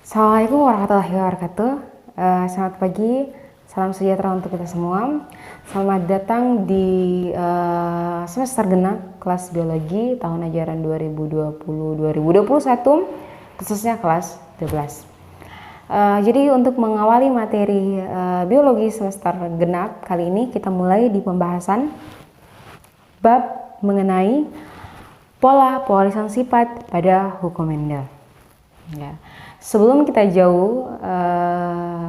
Assalamualaikum warahmatullahi wabarakatuh. Selamat pagi, salam sejahtera untuk kita semua. Selamat datang di semester genap kelas biologi tahun ajaran 2020-2021, khususnya kelas 12. Jadi untuk mengawali materi biologi semester genap kali ini, kita mulai di pembahasan bab mengenai pola pewarisan sifat pada hukum Mendel. Ya. Sebelum kita jauh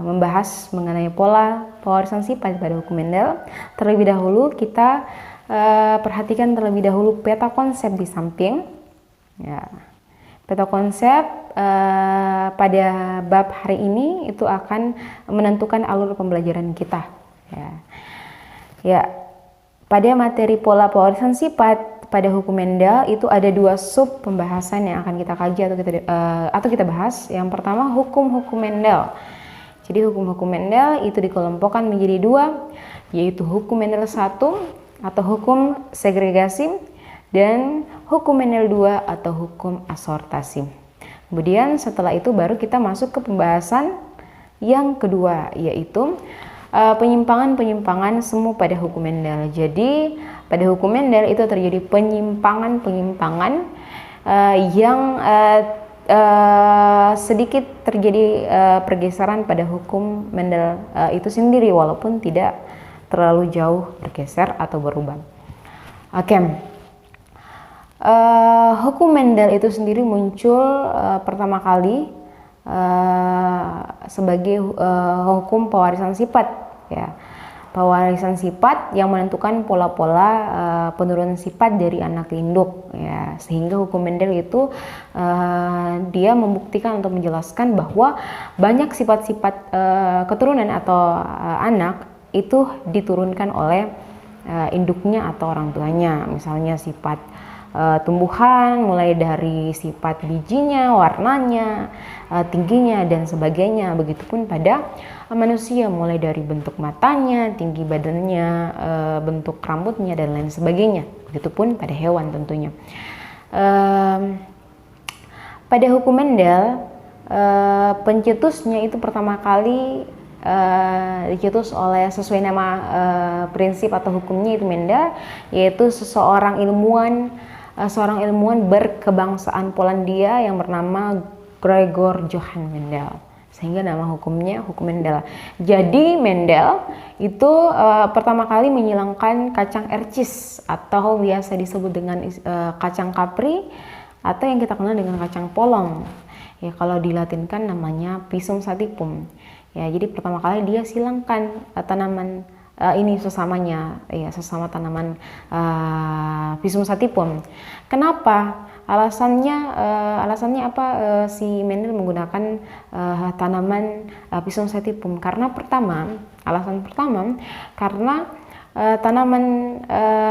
membahas mengenai pola pewarisan sifat pada hukum Mendel, terlebih dahulu kita perhatikan terlebih dahulu peta konsep di samping. Ya. Peta konsep pada bab hari ini itu akan menentukan alur pembelajaran kita. Ya. Pada materi pola pewarisan sifat pada hukum Mendel itu ada dua sub pembahasan yang akan kita kaji atau kita bahas. Yang pertama hukum-hukum Mendel. Jadi hukum-hukum Mendel itu dikelompokkan menjadi dua, yaitu hukum Mendel 1 atau hukum segregasi dan hukum Mendel 2 atau hukum asortasi. Kemudian setelah itu baru kita masuk ke pembahasan yang kedua, yaitu penyimpangan-penyimpangan semu pada hukum Mendel. Jadi pada hukum Mendel itu terjadi penyimpangan-penyimpangan yang sedikit terjadi pergeseran pada hukum Mendel itu sendiri, walaupun tidak terlalu jauh bergeser atau berubah. Oke. Hukum Mendel itu sendiri muncul pertama kali sebagai hukum pewarisan sifat, ya. Pewarisan sifat yang menentukan pola-pola penurunan sifat dari anak induk, ya. Sehingga hukum Mendel itu dia membuktikan untuk menjelaskan bahwa banyak sifat-sifat keturunan atau anak itu diturunkan oleh induknya atau orang tuanya. Misalnya sifat tumbuhan mulai dari sifat bijinya, warnanya, tingginya dan sebagainya. Begitupun pada manusia mulai dari bentuk matanya, tinggi badannya, bentuk rambutnya dan lain sebagainya. Begitupun pada hewan tentunya. Pada hukum Mendel pencetusnya itu pertama kali dicetus oleh sesuai nama prinsip atau hukumnya itu Mendel, yaitu seorang ilmuwan berkebangsaan Polandia yang bernama Gregor Johann Mendel, sehingga nama hukumnya hukum Mendel. Jadi Mendel itu pertama kali menyilangkan kacang ercis atau biasa disebut dengan kacang kapri atau yang kita kenal dengan kacang polong. Ya, kalau dilatinkan namanya Pisum sativum. Ya, jadi pertama kali dia silangkan tanaman ini sesamanya, ya, sesama tanaman Pisum sativum. Kenapa? Alasannya apa si Mendel menggunakan tanaman Pisum sativum? Alasan pertama karena tanaman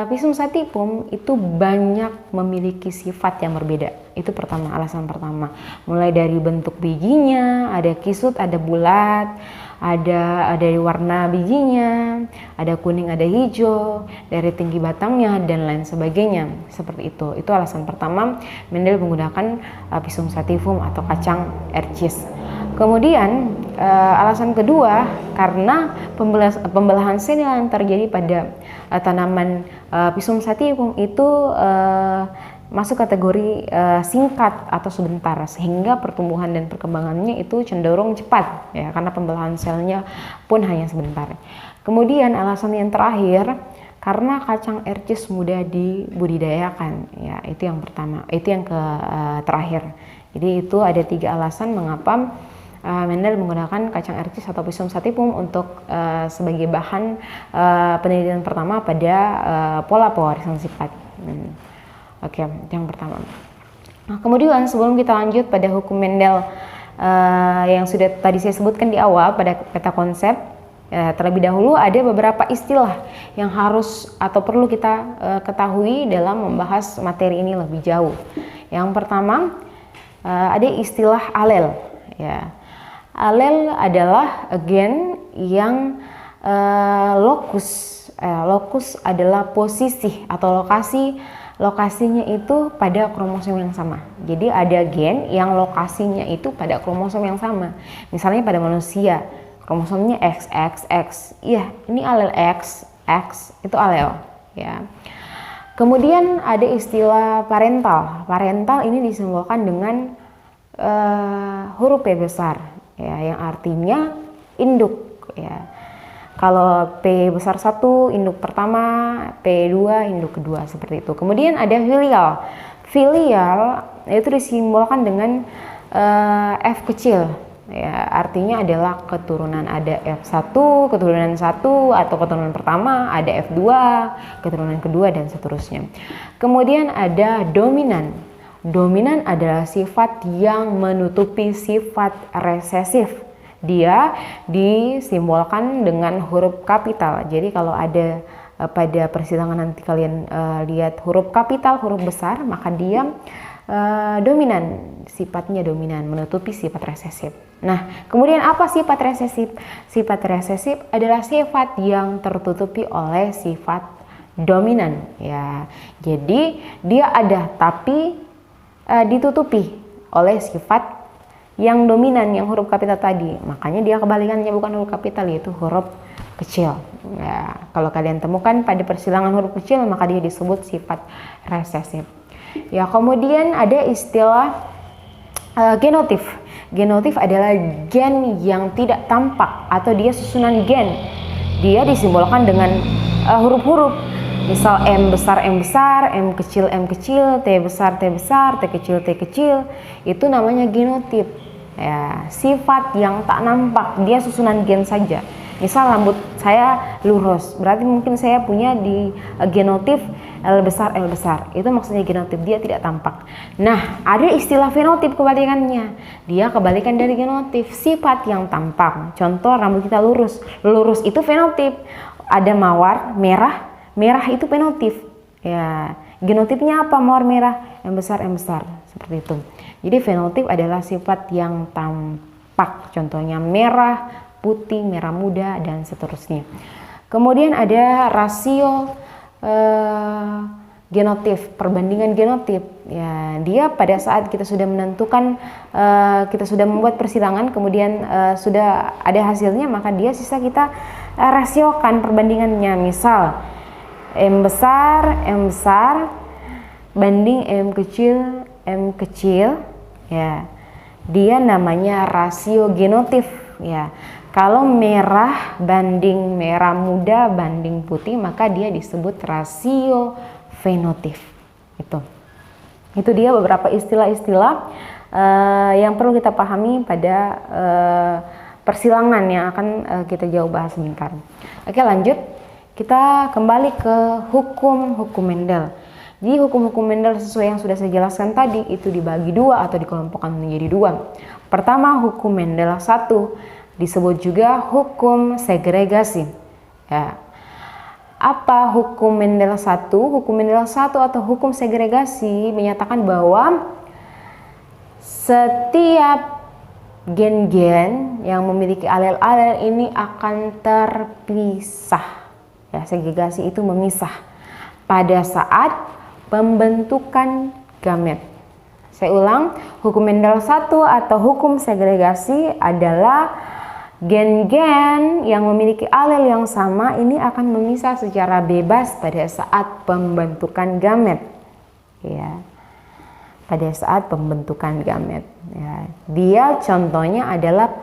Pisum sativum itu banyak memiliki sifat yang berbeda. Itu alasan pertama. Mulai dari bentuk bijinya, ada kisut, ada bulat, ada warna bijinya, ada kuning, ada hijau, dari tinggi batangnya dan lain sebagainya. Seperti itu. Itu alasan pertama Mendel menggunakan Pisum sativum atau kacang ercis. Kemudian alasan kedua karena pembelahan sel yang terjadi pada tanaman Pisum sativum itu masuk kategori singkat atau sebentar, sehingga pertumbuhan dan perkembangannya itu cenderung cepat, ya, karena pembelahan selnya pun hanya sebentar. Kemudian alasan yang terakhir karena kacang ercis mudah dibudidayakan, ya, itu yang pertama, itu yang terakhir. Jadi itu ada 3 alasan mengapa Mendel menggunakan kacang ercis atau Pisum sativum untuk sebagai bahan penelitian pertama pada pola pewarisan sifat. Oke, yang pertama. Nah, kemudian sebelum kita lanjut pada hukum Mendel yang sudah tadi saya sebutkan di awal pada peta konsep, terlebih dahulu ada beberapa istilah yang harus atau perlu kita ketahui dalam membahas materi ini lebih jauh. Yang pertama ada istilah alel. Ya. Alel adalah gen yang lokus Lokus adalah posisi atau lokasinya itu pada kromosom yang sama. Jadi ada gen yang lokasinya itu pada kromosom yang sama. Misalnya pada manusia, kromosomnya XXX. Iya, ini alel X itu alel, ya. Kemudian ada istilah parental. Parental ini disimbolkan dengan huruf P besar, ya, yang artinya induk, ya. Kalau P besar 1 induk pertama, P2 induk kedua, seperti itu. Kemudian ada filial. Filial itu disimbolkan dengan F kecil, ya, artinya adalah keturunan. Ada F1 keturunan 1 atau keturunan pertama, ada F2 keturunan kedua, dan seterusnya. Kemudian ada dominan. Dominan adalah sifat yang menutupi sifat resesif. Dia disimbolkan dengan huruf kapital. Jadi kalau ada pada persilangan nanti kalian lihat huruf kapital, huruf besar, maka dia dominan, sifatnya dominan, menutupi sifat resesif. Nah, kemudian apa sifat resesif? Sifat resesif adalah sifat yang tertutupi oleh sifat dominan, ya. Jadi dia ada tapi ditutupi oleh sifat yang dominan, yang huruf kapital tadi. Makanya dia kebalikannya bukan huruf kapital, yaitu huruf kecil. Ya, kalau kalian temukan pada persilangan huruf kecil, maka dia disebut sifat resesif. Ya, kemudian ada istilah genotif. Genotif adalah gen yang tidak tampak atau dia susunan gen. Dia disimbolkan dengan huruf-huruf. Misal M besar, M kecil, T besar, T kecil, T kecil. Itu namanya genotip. Ya, sifat yang tak nampak, dia susunan gen saja. Misal rambut saya lurus, berarti mungkin saya punya di genotip L besar. Itu maksudnya genotip, dia tidak tampak. Nah, ada istilah fenotip kebalikannya. Dia kebalikan dari genotip, sifat yang tampak. Contoh rambut kita lurus. Lurus itu fenotip. Ada mawar merah itu fenotip. Ya, genotipnya apa mawar merah? M besar. Seperti itu. Jadi fenotip adalah sifat yang tampak, contohnya merah, putih, merah muda, dan seterusnya. Kemudian ada rasio genotip, perbandingan genotip. Ya, dia pada saat kita sudah menentukan, kita sudah membuat persilangan, kemudian sudah ada hasilnya, maka dia sisa kita rasiokan perbandingannya. Misal M besar banding M kecil, ya, dia namanya rasio genotif, ya. Kalau merah banding merah muda banding putih, maka dia disebut rasio fenotif. Itu dia beberapa istilah-istilah yang perlu kita pahami pada persilangan yang akan kita jauh bahas sebentar. Oke, lanjut. Kita kembali ke hukum Mendel. Jadi hukum Mendel sesuai yang sudah saya jelaskan tadi itu dibagi dua atau dikelompokkan menjadi dua. Pertama, hukum Mendel 1, disebut juga hukum segregasi. Ya. Apa hukum Mendel 1? Hukum Mendel 1 atau hukum segregasi menyatakan bahwa setiap gen-gen yang memiliki alel-alel ini akan terpisah. Ya, segregasi itu memisah pada saat pembentukan gamet. Saya ulang, hukum Mendel 1 atau hukum segregasi adalah gen-gen yang memiliki alel yang sama ini akan memisah secara bebas pada saat pembentukan gamet. Ya, pada saat pembentukan gamet. Ya, dia contohnya adalah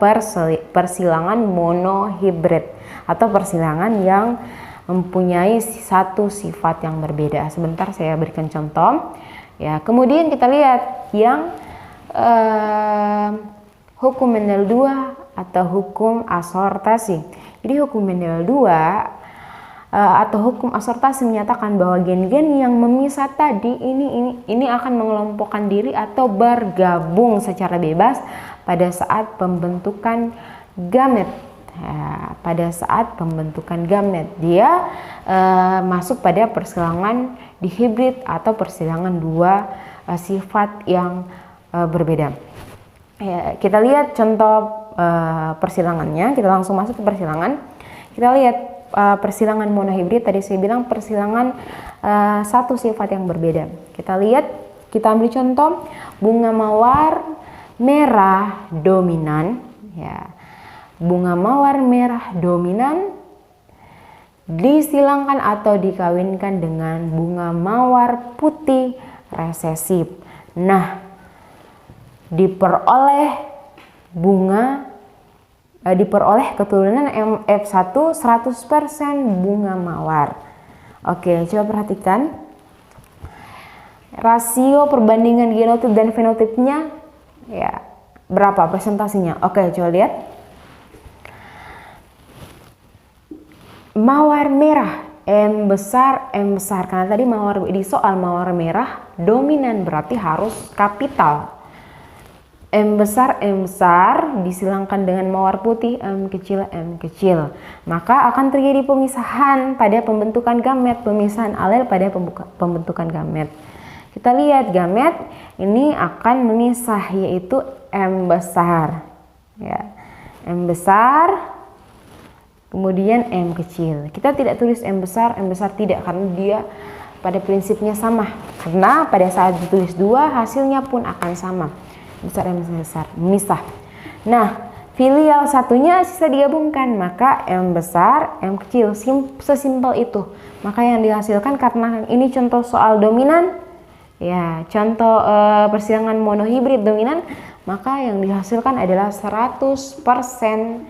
persilangan monohibrid atau persilangan yang mempunyai satu sifat yang berbeda. Sebentar saya berikan contoh. Ya, kemudian kita lihat yang hukum Mendel 2 atau hukum asortasi. Jadi hukum Mendel 2 atau hukum asortasi menyatakan bahwa gen-gen yang memisah tadi ini akan mengelompokkan diri atau bergabung secara bebas pada saat pembentukan gamet. Ya, pada saat pembentukan gamet dia masuk pada persilangan dihibrid atau persilangan dua sifat yang berbeda. Ya, kita lihat contoh persilangannya. Kita langsung masuk ke persilangan. Kita lihat persilangan monohibrid, tadi saya bilang persilangan satu sifat yang berbeda. Kita lihat, kita ambil contoh bunga mawar merah dominan, ya. Bunga mawar merah dominan disilangkan atau dikawinkan dengan bunga mawar putih resesif. Nah, diperoleh keturunan F1 100% bunga mawar. Oke, coba perhatikan rasio perbandingan genotip dan fenotipnya, ya, berapa presentasinya. Oke, coba lihat. Mawar merah M besar karena tadi di soal mawar merah dominan berarti harus kapital. M besar disilangkan dengan mawar putih M kecil, maka akan terjadi pemisahan pada pembentukan gamet, pemisahan alel pada pembentukan gamet. Kita lihat gamet ini akan memisah, yaitu M besar, ya, M besar, kemudian M kecil. Kita tidak tulis M besar tidak, karena dia pada prinsipnya sama, karena pada saat ditulis dua hasilnya pun akan sama. Besar M besar memisah. Nah, filial satunya sisa digabungkan, maka M besar M kecil, sesimpel itu. Maka yang dihasilkan, karena ini contoh soal dominan, ya, contoh persilangan monohibrid dominan, maka yang dihasilkan adalah 100%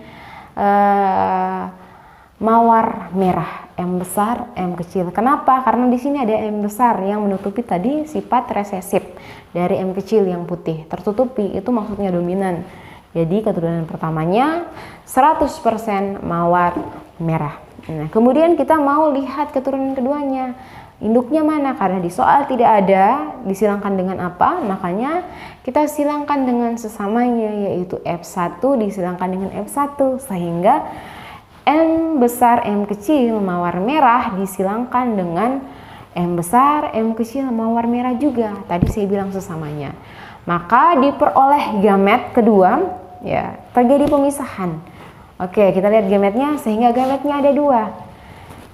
mawar merah M besar M kecil. Kenapa? Karena di sini ada M besar yang menutupi tadi sifat resesif dari M kecil yang putih, tertutupi, itu maksudnya dominan. Jadi keturunan pertamanya 100% mawar merah. Nah, kemudian kita mau lihat keturunan keduanya, induknya mana? Karena di soal tidak ada disilangkan dengan apa, makanya kita silangkan dengan sesamanya, yaitu F1 disilangkan dengan F1, sehingga M besar M kecil mawar merah disilangkan dengan M besar M kecil mawar merah juga. Tadi saya bilang sesamanya. Maka diperoleh gamet kedua, ya, terjadi pemisahan. Oke, kita lihat gametnya, sehingga gametnya ada dua,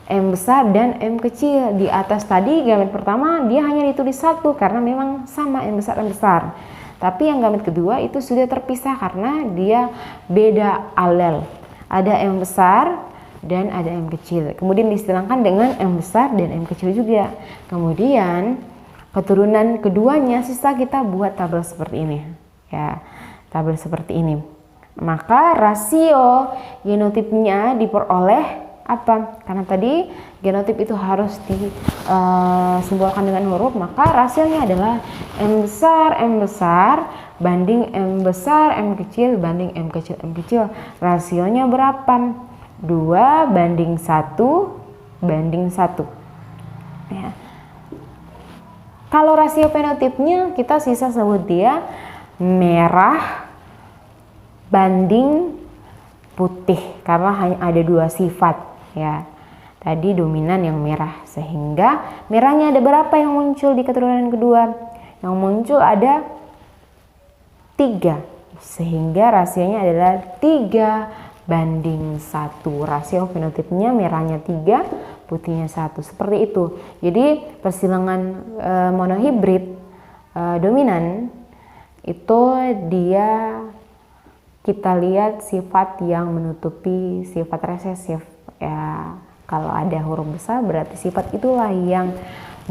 M besar dan M kecil. Di atas tadi gamet pertama dia hanya ditulis satu karena memang sama M besar M besar. Tapi yang gamet kedua itu sudah terpisah karena dia beda alel. Ada M besar dan ada M kecil. Kemudian disilangkan dengan M besar dan M kecil juga. Kemudian keturunan keduanya sisa kita buat tabel seperti ini. Ya, tabel seperti ini. Maka rasio genotipnya diperoleh apa? Karena tadi genotip itu harus disimbolkan dengan huruf, maka rasionya adalah M besar banding M besar M kecil banding M kecil M kecil. Rasionya berapa? 2 banding 1 banding 1. Ya. Kalau rasio fenotipnya kita sisa sebut dia merah banding putih, karena hanya ada dua sifat, ya. Tadi dominan yang merah, sehingga merahnya ada berapa yang muncul di keturunan kedua? Yang muncul ada 3, sehingga rasionya adalah 3 banding 1. Rasio fenotipnya merahnya 3, putihnya 1, seperti itu. Jadi persilangan monohibrid dominan itu dia, kita lihat sifat yang menutupi sifat resesif, ya. Kalau ada huruf besar berarti sifat itulah yang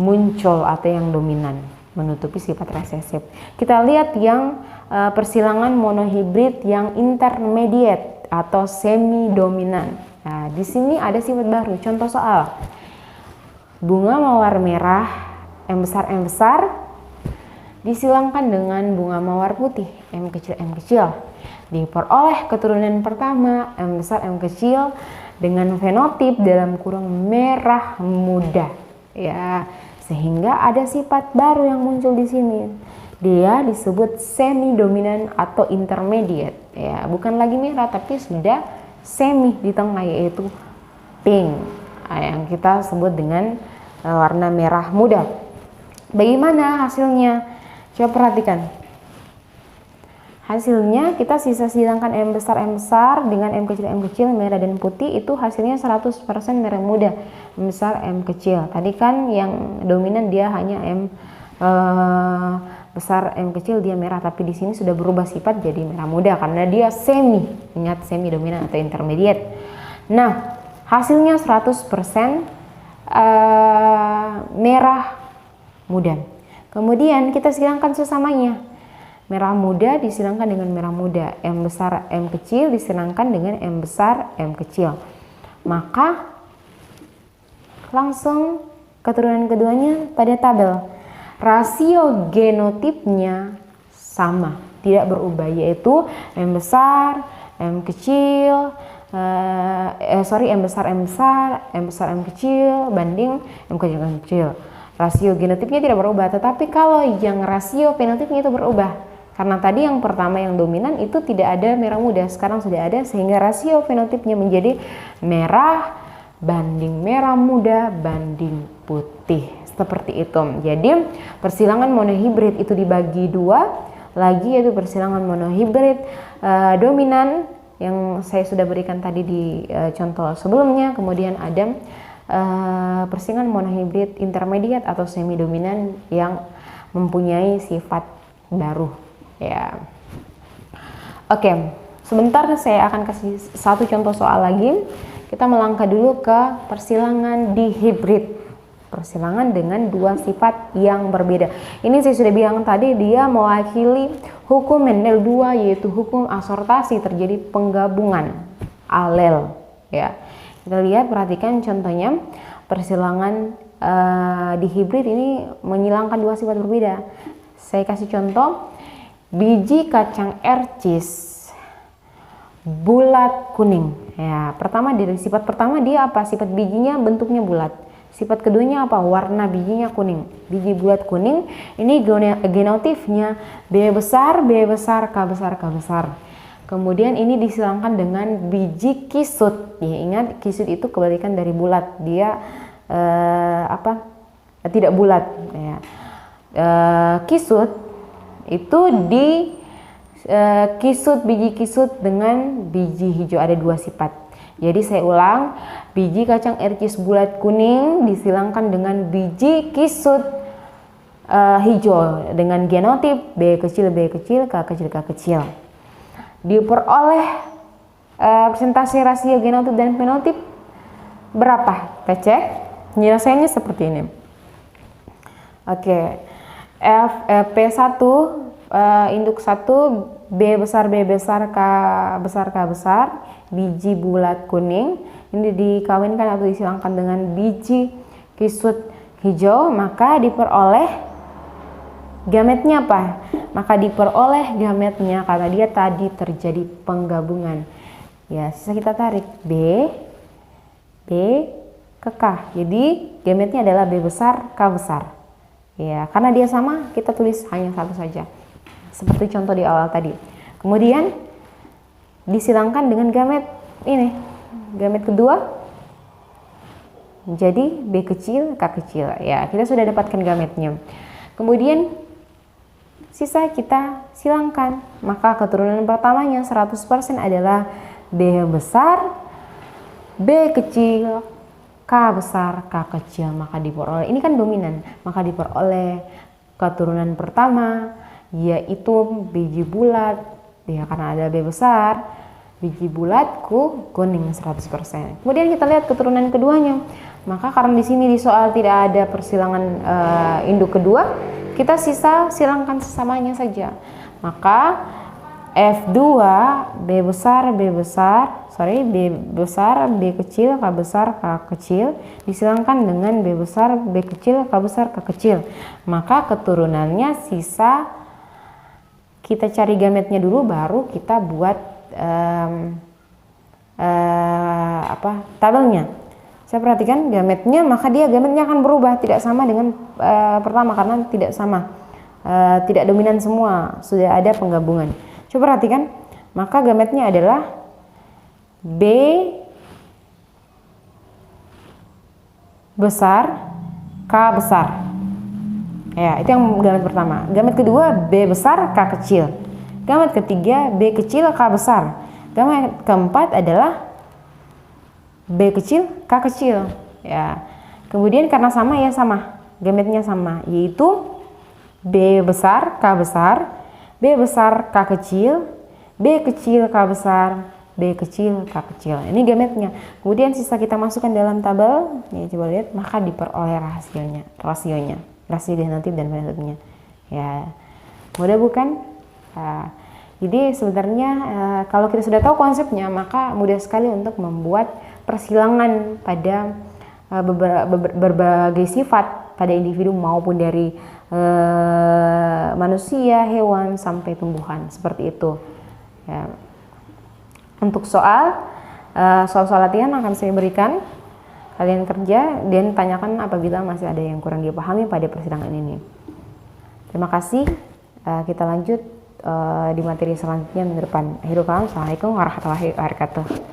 muncul atau yang dominan, menutupi sifat resesif. Kita lihat yang persilangan monohibrid yang intermediate atau semi dominan. Nah, di sini ada sifat baru. Contoh soal bunga mawar merah M besar disilangkan dengan bunga mawar putih M kecil. Diperoleh keturunan pertama M besar M kecil dengan fenotip dalam kurung merah muda, ya, sehingga ada sifat baru yang muncul di sini. Dia disebut semi dominan atau intermediate, ya, bukan lagi merah tapi sudah semi di tengah, yaitu pink, yang kita sebut dengan warna merah muda. Bagaimana hasilnya? Coba perhatikan. Hasilnya kita sisa silangkan M besar dengan M kecil, merah dan putih, itu hasilnya 100% merah muda, M besar, M kecil. Tadi kan yang dominan dia hanya M besar, M kecil, dia merah, tapi di sini sudah berubah sifat jadi merah muda karena dia semi, ingat semi dominan atau intermediate. Nah, hasilnya 100% merah muda. Kemudian kita silangkan sesamanya. Merah muda disilangkan dengan merah muda, M besar M kecil disilangkan dengan M besar M kecil. Maka langsung keturunan keduanya pada tabel. Rasio genotipnya sama, tidak berubah, yaitu M besar M kecil, M besar M besar, M besar M kecil banding M kecil M kecil. Rasio genotipnya tidak berubah, tetapi kalau yang rasio fenotipnya itu berubah. Karena tadi yang pertama yang dominan itu tidak ada merah muda, sekarang sudah ada, sehingga rasio fenotipnya menjadi merah banding merah muda banding putih, seperti itu. Jadi persilangan monohibrid itu dibagi dua lagi, yaitu persilangan monohibrid dominan yang saya sudah berikan tadi di contoh sebelumnya, kemudian ada persilangan monohibrid intermediate atau semi dominan yang mempunyai sifat baru. Ya, oke. Sebentar saya akan kasih satu contoh soal lagi. Kita melangkah dulu ke persilangan dihibrid. Persilangan dengan dua sifat yang berbeda. Ini saya sudah bilang tadi, dia mewakili hukum Mendel 2, yaitu hukum asortasi, terjadi penggabungan alel. Ya, kita lihat, perhatikan contohnya. Persilangan dihibrid ini menyilangkan dua sifat berbeda. Saya kasih contoh. Biji kacang ercis bulat kuning. Ya, pertama dari sifat pertama dia apa? Sifat bijinya bentuknya bulat. Sifat keduanya apa? Warna bijinya kuning. Biji bulat kuning. Ini genotifnya B besar, K besar, K besar. Kemudian ini disilangkan dengan biji kisut. Ya, ingat kisut itu kebalikan dari bulat. Dia tidak bulat. Ya. Kisut itu di biji kisut dengan biji hijau, ada dua sifat. Jadi saya ulang, biji kacang ercis bulat kuning disilangkan dengan biji kisut hijau dengan genotip B kecil, K kecil, K kecil. Diperoleh presentasi rasio genotip dan fenotip berapa? Kita cek. Penyelesaiannya seperti ini. Oke. P1 induk 1 B besar, K besar, biji bulat kuning ini dikawinkan atau disilangkan dengan biji kisut hijau, maka diperoleh gametnya apa? Maka diperoleh gametnya karena dia tadi terjadi penggabungan. Ya, sisa kita tarik B ke K. Jadi gametnya adalah B besar, K besar. Ya, karena dia sama, kita tulis hanya satu saja. Seperti contoh di awal tadi. Kemudian disilangkan dengan gamet ini. Gamet kedua jadi B kecil, K kecil. Ya, kita sudah dapatkan gametnya. Kemudian sisa kita silangkan. Maka keturunan pertamanya 100% adalah B besar, B kecil, K besar, K kecil. Maka diperoleh, ini kan dominan, maka diperoleh keturunan pertama yaitu biji bulat, ya karena ada B besar, biji bulat kuning 100%. Kemudian kita lihat keturunan keduanya. Maka karena di sini di soal tidak ada persilangan induk kedua, kita sisa silangkan sesamanya saja. Maka F2 B besar, B besar, B kecil, K besar, K kecil disilangkan dengan B besar, B kecil, K besar, K kecil. Maka keturunannya sisa kita cari gametnya dulu, baru kita buat tabelnya. Saya perhatikan gametnya, maka gametnya akan berubah, tidak sama dengan pertama karena tidak sama, tidak dominan semua, sudah ada penggabungan. Coba perhatikan, maka gametnya adalah B besar, K besar. Ya, itu yang gamet pertama. Gamet kedua B besar, K kecil. Gamet ketiga B kecil K besar. Gamet keempat adalah B kecil K kecil. Ya. Kemudian karena sama ya sama, gametnya sama, yaitu B besar K besar, B besar K kecil, B kecil K besar, B kecil K kecil. Ini gametnya. Kemudian sisa kita masukkan dalam tabel, ya coba lihat, maka diperoleh rasionya, rasio genotip dan fenotipnya. Ya, mudah bukan? Nah, jadi sebenarnya kalau kita sudah tahu konsepnya, maka mudah sekali untuk membuat persilangan pada berbagai sifat pada individu maupun dari manusia, hewan sampai tumbuhan, seperti itu. Ya. Untuk soal latihan akan saya berikan, kalian kerja dan tanyakan apabila masih ada yang kurang dipahami pada persidangan ini. Terima kasih. Kita lanjut di materi selanjutnya minggu depan. Assalamualaikum warahmatullahi wabarakatuh.